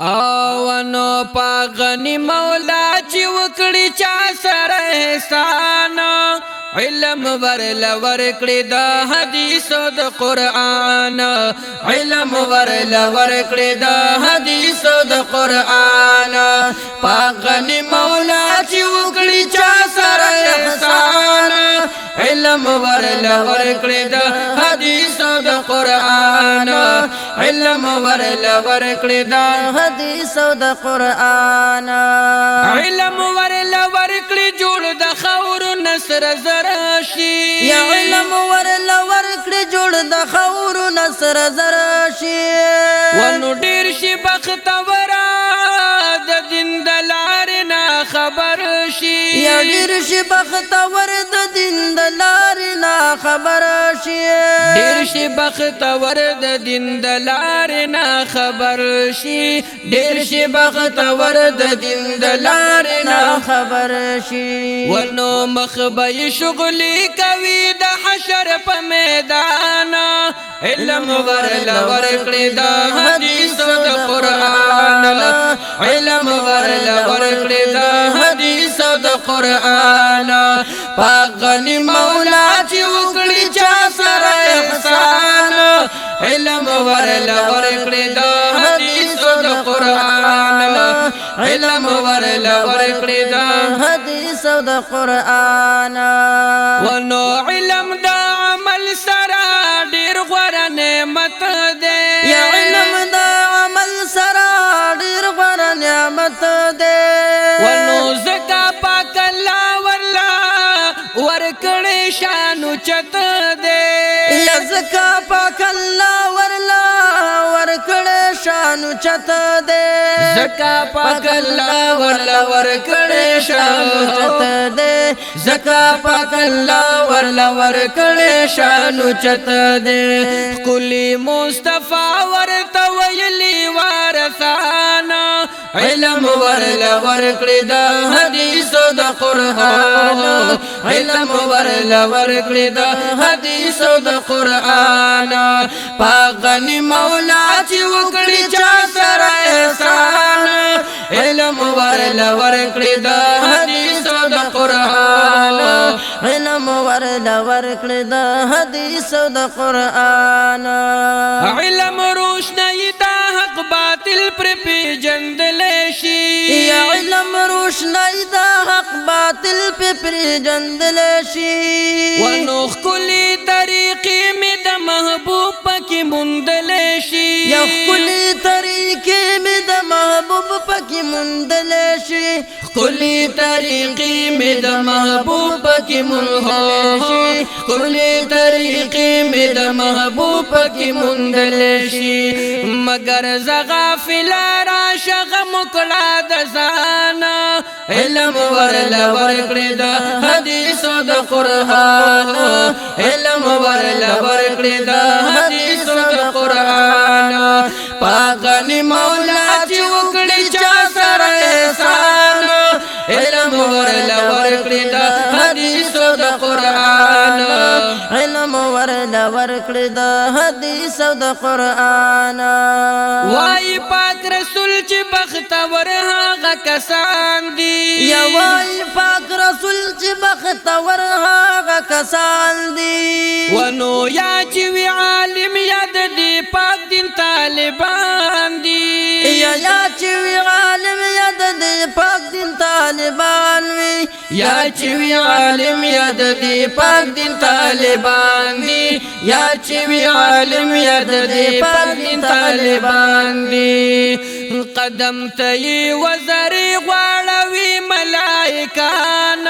او نو پاغنی مولا چې وکړي چا سره احسان علم ورل ورکړي د حدیثو د قرآن علم ورل ورکړي د حدیثو د قرآن پاغنی مولا چې وکړي چا سره احسان علم ورل ورکړي د حدیثو د قرآن علم ورل ورکړي د حدیثو د قرآن علم ورل ورکړي جوړ د خور نصر زرشی یا علم ورل ورکړي جوړ د خور نصر زرشی ونو ډیر شي بختور د دین د لار نه خبر شي یا ډیر شي بختور د دین د لار نه خبر شي ډیر شي بختور د دین د لار نه خبر شي ډیر شي بختور د دین د لار نه خبر شي ونو مخبي شغلي کوي د حشر په میدان علم ورل ورکړي د حدیثو د قرآن علم ورل ورکړي د حدیثو د قرآن پاغنی مولا چې وکړي چا سره احسان علم ورل ورکړي د حدیثو د قرآن علم ورل ورکړي د حدیثو د قرآن ونو علم د عمل سره ډیر غوړه نعمت ده یا علم د عمل سره ډیر غوړه نعمت ده ونو زکا پاک الله ورلا ورکړې شانو چت ده یا زکا پاک الله ورلا ورکړې شانو چت ده زکا پاک الله ورلا ورکړې شانو چت ده زکا پاک الله ورلا ورکړې شانو چت ده کلی مصطفی ورته ویلی وارثانا علم ورل ورکړي د حدیثو د قرآن علم ورل ورکړي د حدیثو د قرآن پاغنی مولا چې وکړي چا سره احسان علم ورل ورکړي د حدیثو د قرآن علم ورل ورکړي د حدیثو د قرآن علم روشنی د حق باطل پر پیجندل شي یا علم روشنی د حق باطل په پیجندل شي ونو خلی طریقې می د محبوب پکې مندل شي یا خلی طریقې می د محبوب پکې مندل شي خلی طریقې می د محبوب پکې مندل شي خلی طریقې می د محبوب پکې مندل شي مگر زغافل را شغم کړه د ځان علم ورل ورکړي د حدیثو د قرآن علم ورل ورکړي د حدیثو د قرآن پاغنی مولا چې وکړي چا سره احسان علم ورل ورکړي د حدیثو د قرآن علم ورل ورکړي د حدیثو د قرآن وای پاک رسول چې بختور هغه کسان دي یا وای پاک رسول چې بختور هغه کسان دي ونو یا چې وی عالم یاد دی پاک دین طالبان دي یا چې وی عالم یاد دی پاک دین طالبان وی یا چې وی عالم یاد دی پاک دین طالبان دي یا چې وی عالم یاد دی پاک دین طالبان دي قدم ته وزري غواړوي ملائکان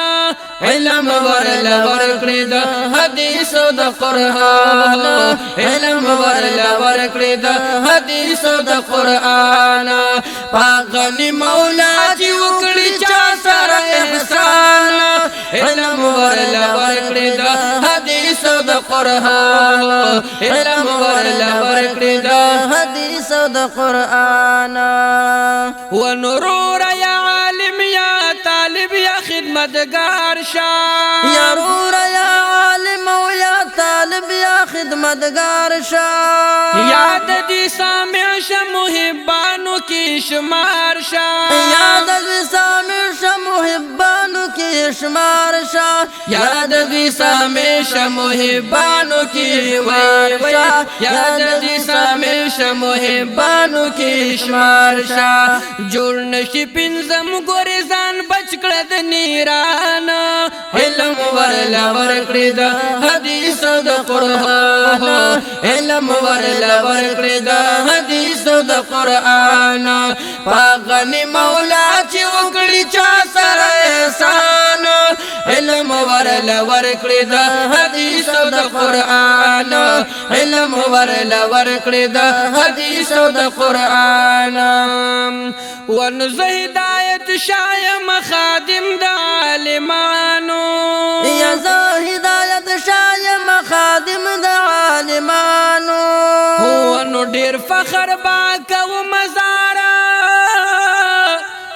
علم ورل ورکړي د حدیثو د قرآن علم ورل ورکړي د حدیثو د قرآن پاغنی مولا چې وکړي چا سره احسان علم ورل ورکړي د حدیثو د قرآن علم ورل ورکړي د حدیثو د قرآن ونرور یا عالم یا طالب یا خدمتگار شاه یا رور یا عالم یا طالب یا خدمتگار شا یاد دی سامع شا محبانو کی شمار شا یاد دی سامع شا محبانو کی شمار شا یاد دی سامع شا محبانو کی ورشا یاد دی سامع شا محبانو کی شمار شا جوړ نشي پنځم ګورې ځان بچ کړه د نیران علم ورلا ورکړې د حدیث د قرآن علم ورلا ورکړې د حدیث د قرآن پاغني مولا چې وکړي چا سره احسان علم ورلا ورکړې د حدیث د قرآن علم ورلا ورکړې د حدیث د قرآن ونزه هدایت شایم خادم د عالمانو یا زه هدایت شایم خادم د عالمانو ونو ډیر فخر با کو مزارا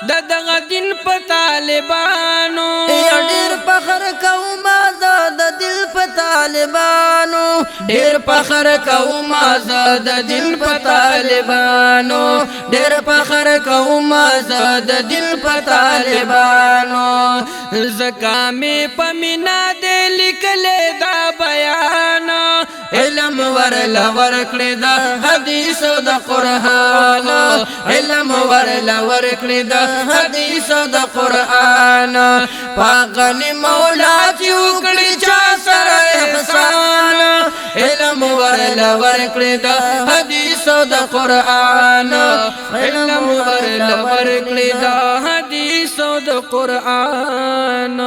د دغه دین په طالبانو یا ډیر فخر کوم د دل په طالبانو ډیر فخر کوم د دین په طالبانو ډیر فخر کوم د دین په طالبانو زکامې پمینا دې لیکلې دا بیان علم ورلا ورکړې دا حدیث د قرآن علم ورلا ورکړې دا حدیث د قرآن پاغني مولا چې وکړي چا سره احسان علم ورلا ورکړې دا حدیث د قرآن علم ورلا ورکړې دا حدیث د قرآن